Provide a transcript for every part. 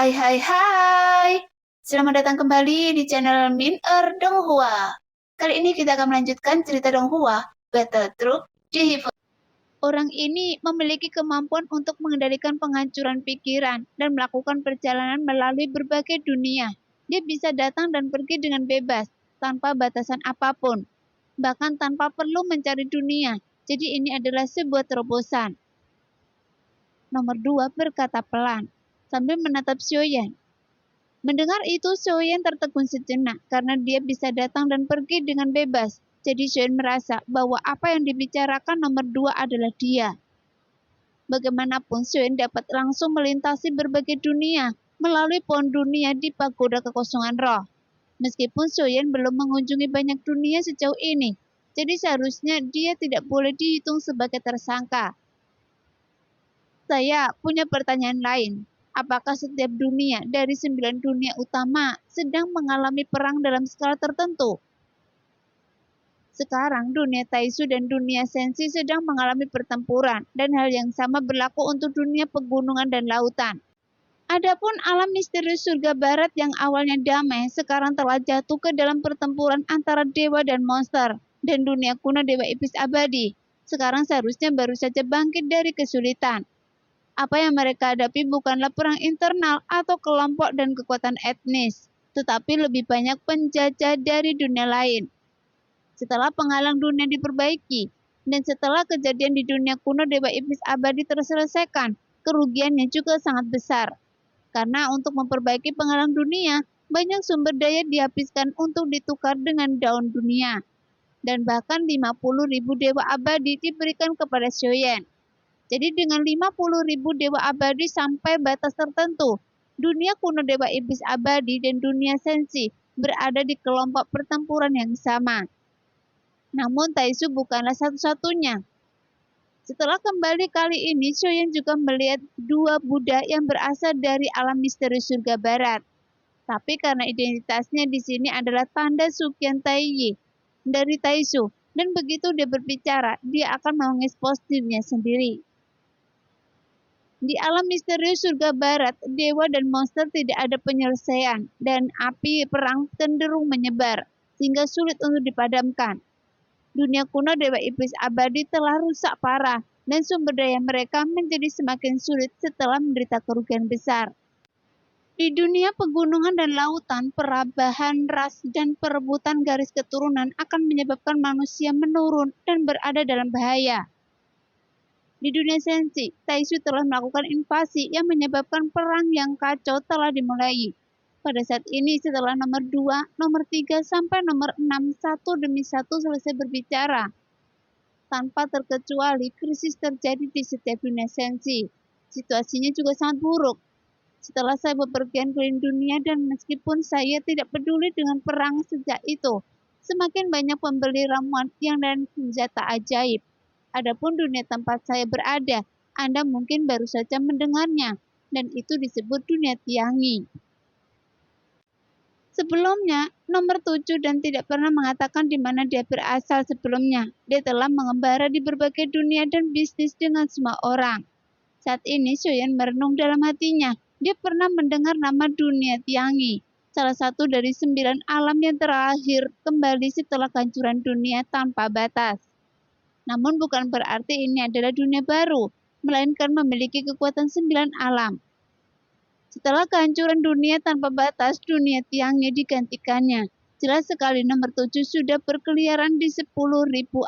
Hai hai hai. Selamat datang kembali di channel Min Donghua. Kali ini kita akan melanjutkan cerita Donghua, Battle Troop di Hivo. Orang ini memiliki kemampuan untuk mengendalikan penghancuran pikiran dan melakukan perjalanan melalui berbagai dunia. Dia bisa datang dan pergi dengan bebas, tanpa batasan apapun, bahkan tanpa perlu mencari dunia. Jadi ini adalah sebuah terobosan. Nomor 2 berkata pelan, sambil menatap Xiaoyan. Mendengar itu, Xiaoyan tertegun sejenak karena dia bisa datang dan pergi dengan bebas. Jadi Xiaoyan merasa bahwa apa yang dibicarakan nomor 2 adalah dia. Bagaimanapun, Xiaoyan dapat langsung melintasi berbagai dunia melalui pohon dunia di pagoda kekosongan roh. Meskipun Xiaoyan belum mengunjungi banyak dunia sejauh ini, jadi seharusnya dia tidak boleh dihitung sebagai tersangka. Saya punya pertanyaan lain. Apakah setiap dunia dari 9 dunia utama sedang mengalami perang dalam skala tertentu? Sekarang dunia Taisu dan dunia Senshi sedang mengalami pertempuran, dan hal yang sama berlaku untuk dunia pegunungan dan lautan. Adapun alam misterius surga barat yang awalnya damai, sekarang telah jatuh ke dalam pertempuran antara dewa dan monster, dan dunia kuno dewa iblis abadi. Sekarang seharusnya baru saja bangkit dari kesulitan. Apa yang mereka hadapi bukanlah perang internal atau kelompok dan kekuatan etnis, tetapi lebih banyak penjajah dari dunia lain. Setelah penghalang dunia diperbaiki, dan setelah kejadian di dunia kuno Dewa Iblis Abadi terselesaikan, kerugiannya juga sangat besar. Karena untuk memperbaiki penghalang dunia, banyak sumber daya dihabiskan untuk ditukar dengan daun dunia. Dan bahkan 50.000 Dewa Abadi diberikan kepada Xiaoyan. Jadi dengan 50.000 dewa abadi sampai batas tertentu, dunia kuno dewa iblis abadi dan dunia sensi berada di kelompok pertempuran yang sama. Namun Taisu bukanlah satu-satunya. Setelah kembali kali ini, Xiaoyan juga melihat dua Buddha yang berasal dari alam misteri surga barat. Tapi karena identitasnya di sini adalah tanda Sukian Taiyi dari Taisu, dan begitu dia berbicara, dia akan mengekspos dirinya sendiri. Di alam misterius surga barat, dewa dan monster tidak ada penyelesaian, dan api perang cenderung menyebar, sehingga sulit untuk dipadamkan. Dunia kuno dewa iblis abadi telah rusak parah, dan sumber daya mereka menjadi semakin sulit setelah menderita kerugian besar. Di dunia pegunungan dan lautan, perabahan ras dan perebutan garis keturunan akan menyebabkan manusia menurun dan berada dalam bahaya. Di dunia sensi, Taisu telah melakukan invasi yang menyebabkan perang yang kacau telah dimulai. Pada saat ini setelah nomor 2, nomor 3, sampai nomor 6 satu demi satu selesai berbicara. Tanpa terkecuali, krisis terjadi di setiap dunia sensi. Situasinya juga sangat buruk. Setelah saya bepergian keliling dunia dan meskipun saya tidak peduli dengan perang sejak itu, semakin banyak pembeli ramuan yang dan senjata ajaib. Adapun dunia tempat saya berada, Anda mungkin baru saja mendengarnya, dan itu disebut dunia Tiangi. Sebelumnya, nomor 7 dan tidak pernah mengatakan di mana dia berasal sebelumnya. Dia telah mengembara di berbagai dunia dan bisnis dengan semua orang. Saat ini, Xiaoyan merenung dalam hatinya. Dia pernah mendengar nama dunia Tiangi, salah satu dari 9 alam yang terakhir kembali setelah kehancuran dunia tanpa batas. Namun bukan berarti ini adalah dunia baru, melainkan memiliki kekuatan 9 alam. Setelah kehancuran dunia tanpa batas, dunia Tiangi digantikannya. Jelas sekali nomor 7 sudah berkeliaran di 10.000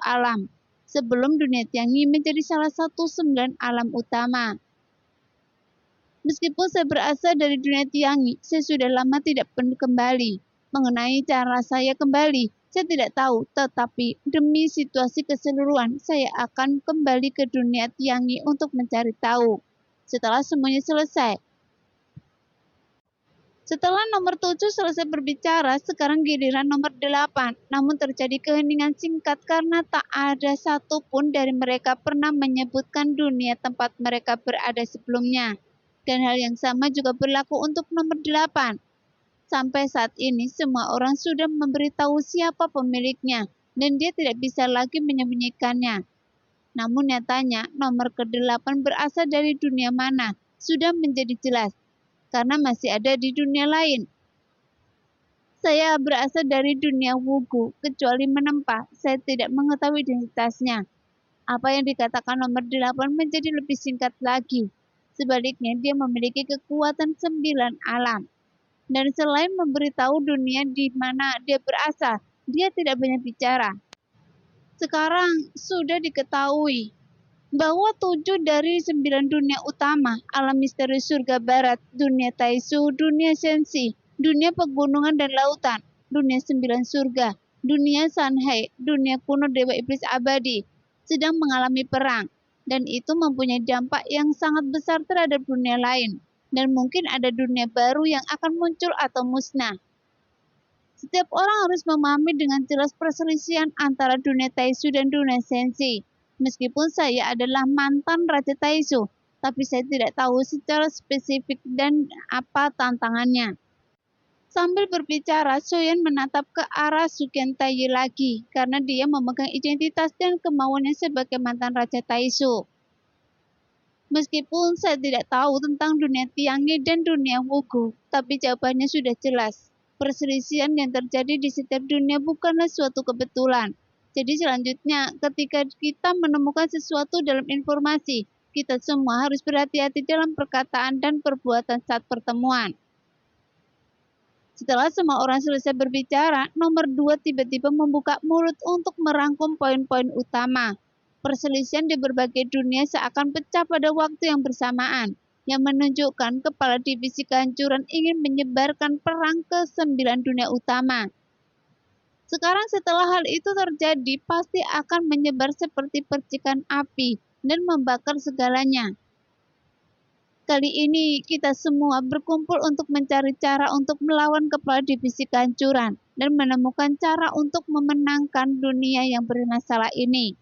alam, sebelum dunia Tiangi menjadi salah satu 9 alam utama. Meskipun saya berasal dari dunia Tiangi, saya sudah lama tidak kembali. Mengenai cara saya kembali, saya tidak tahu, tetapi demi situasi keseluruhan, saya akan kembali ke dunia Tiangi untuk mencari tahu. Setelah semuanya selesai. Setelah nomor 7 selesai berbicara, sekarang giliran nomor 8. Namun terjadi keheningan singkat karena tak ada satupun dari mereka pernah menyebutkan dunia tempat mereka berada sebelumnya. Dan hal yang sama juga berlaku untuk nomor 8. Sampai saat ini, semua orang sudah memberitahu siapa pemiliknya, dan dia tidak bisa lagi menyembunyikannya. Namun nyatanya, nomor ke-8 berasal dari dunia mana, sudah menjadi jelas. karena masih ada di dunia lain. Saya berasal dari dunia Wugu, kecuali menempa, saya tidak mengetahui identitasnya. Apa yang dikatakan nomor 8 menjadi lebih singkat lagi. Sebaliknya, dia memiliki kekuatan 9 alam. Dan selain memberitahu dunia di mana dia berasal, dia tidak banyak bicara. Sekarang sudah diketahui bahwa 7 dari 9 dunia utama, alam misteri surga barat, dunia Taisu, dunia Sensi, dunia pegunungan dan lautan, dunia 9 surga, dunia Sanhai, dunia kuno Dewa Iblis abadi, sedang mengalami perang. Dan itu mempunyai dampak yang sangat besar terhadap dunia lain. Dan mungkin ada dunia baru yang akan muncul atau musnah. Setiap orang harus memahami dengan jelas perselisihan antara dunia Taisu dan dunia Sensi. Meskipun saya adalah mantan Raja Taisu, tapi saya tidak tahu secara spesifik dan apa tantangannya. Sambil berbicara, Soyen menatap ke arah Suken Taiyi lagi, karena dia memegang identitas dan kemauannya sebagai mantan Raja Taisu. Meskipun saya tidak tahu tentang dunia Tiangi dan dunia Wugu, tapi jawabannya sudah jelas. Perselisihan yang terjadi di setiap dunia bukanlah suatu kebetulan. Jadi selanjutnya, ketika kita menemukan sesuatu dalam informasi, kita semua harus berhati-hati dalam perkataan dan perbuatan saat pertemuan. Setelah semua orang selesai berbicara, nomor 2 tiba-tiba membuka mulut untuk merangkum poin-poin utama. Perselisihan di berbagai dunia seakan pecah pada waktu yang bersamaan, yang menunjukkan kepala divisi kehancuran ingin menyebarkan perang ke 9 dunia utama. Sekarang setelah hal itu terjadi, pasti akan menyebar seperti percikan api dan membakar segalanya. Kali ini kita semua berkumpul untuk mencari cara untuk melawan kepala divisi kehancuran dan menemukan cara untuk memenangkan dunia yang bermasalah ini.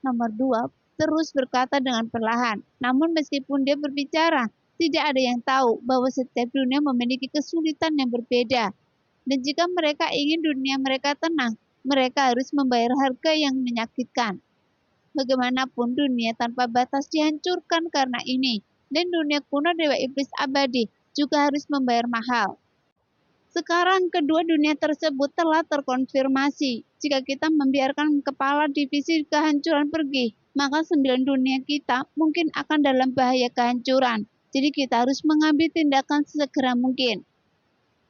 Nomor 2 terus berkata dengan perlahan, namun meskipun dia berbicara, tidak ada yang tahu bahwa setiap dunia memiliki kesulitan yang berbeda. Dan jika mereka ingin dunia mereka tenang, mereka harus membayar harga yang menyakitkan. Bagaimanapun dunia tanpa batas dihancurkan karena ini, dan dunia kuno Dewa Iblis abadi juga harus membayar mahal. Sekarang kedua dunia tersebut telah terkonfirmasi. Jika kita membiarkan kepala divisi kehancuran pergi, maka 9 dunia kita mungkin akan dalam bahaya kehancuran. Jadi kita harus mengambil tindakan sesegera mungkin.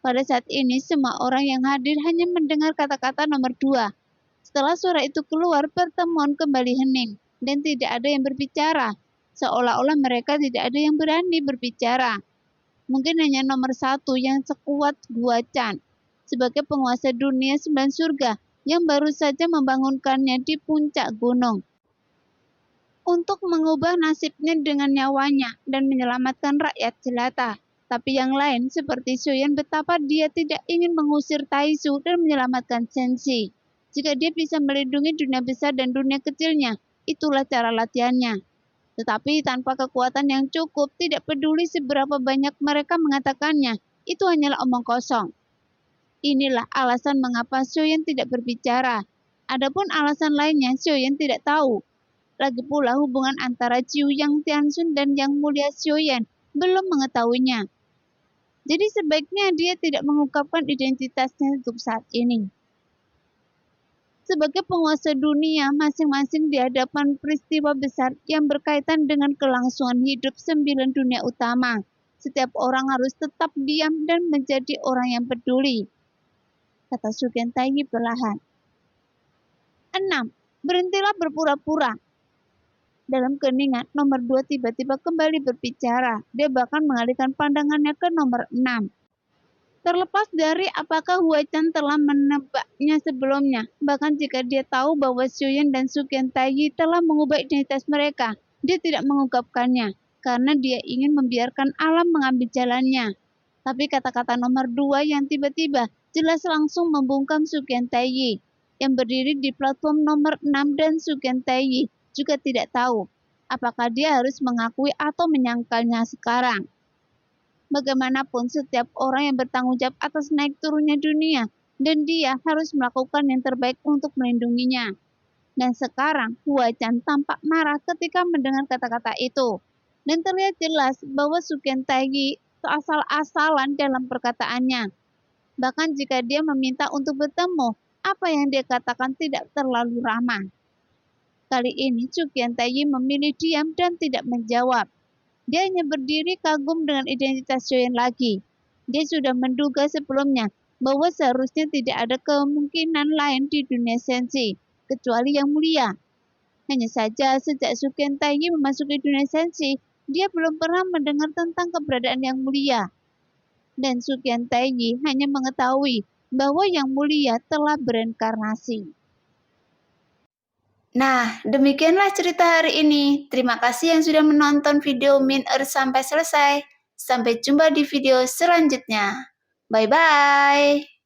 Pada saat ini semua orang yang hadir hanya mendengar kata-kata nomor 2. Setelah suara itu keluar, pertemuan kembali hening dan tidak ada yang berbicara. Seolah-olah mereka tidak ada yang berani berbicara. Mungkin hanya nomor 1 yang sekuat Gua Chan sebagai penguasa dunia 9 surga yang baru saja membangunkannya di puncak gunung untuk mengubah nasibnya dengan nyawanya dan menyelamatkan rakyat jelata. Tapi yang lain seperti Soyen betapa dia tidak ingin mengusir Taisu dan menyelamatkan Sensi. Jika dia bisa melindungi dunia besar dan dunia kecilnya, itulah cara latihannya. Tetapi tanpa kekuatan yang cukup, tidak peduli seberapa banyak mereka mengatakannya, itu hanyalah omong kosong. Inilah alasan mengapa Soyen tidak berbicara. Adapun alasan lainnya, Soyen tidak tahu. Lagi pula hubungan antara Jiu Yang Tianxun dan Yang Mulia Soyen belum mengetahuinya. Jadi sebaiknya dia tidak mengungkapkan identitasnya untuk saat ini. Sebagai penguasa dunia, masing-masing di hadapan peristiwa besar yang berkaitan dengan kelangsungan hidup 9 dunia utama. Setiap orang harus tetap diam dan menjadi orang yang peduli, kata Sugen Taiyi perlahan. 6. Berhentilah berpura-pura. Dalam keningan, nomor 2 tiba-tiba kembali berbicara. Dia bahkan mengalihkan pandangannya ke nomor 6. Terlepas dari apakah Hua Chan telah menebaknya sebelumnya, bahkan jika dia tahu bahwa Soyen dan Sugen Taiyi telah mengubah identitas mereka, dia tidak mengungkapkannya, karena dia ingin membiarkan alam mengambil jalannya. Tapi kata-kata nomor 2 yang tiba-tiba jelas langsung membungkam Sugen Taiyi, yang berdiri di platform nomor 6 dan Sugen Taiyi juga tidak tahu, apakah dia harus mengakui atau menyangkalnya sekarang. Bagaimanapun setiap orang yang bertanggung jawab atas naik turunnya dunia, dan dia harus melakukan yang terbaik untuk melindunginya. Dan sekarang Hua Chan tampak marah ketika mendengar kata-kata itu. Dan terlihat jelas bahwa Suken Taiji asal-asalan dalam perkataannya. Bahkan jika dia meminta untuk bertemu, apa yang dia katakan tidak terlalu ramah. Kali ini Suken Taiji memilih diam dan tidak menjawab. Dia hanya berdiri kagum dengan identitas Shoyan lagi. Dia sudah menduga sebelumnya bahwa seharusnya tidak ada kemungkinan lain di dunia sensi, kecuali yang mulia. Hanya saja sejak Suken Taiji memasuki dunia sensi, dia belum pernah mendengar tentang keberadaan yang mulia. Dan Suken Taiji hanya mengetahui bahwa yang mulia telah bereinkarnasi. Nah, demikianlah cerita hari ini. Terima kasih yang sudah menonton video Min Earth sampai selesai. Sampai jumpa di video selanjutnya. Bye-bye.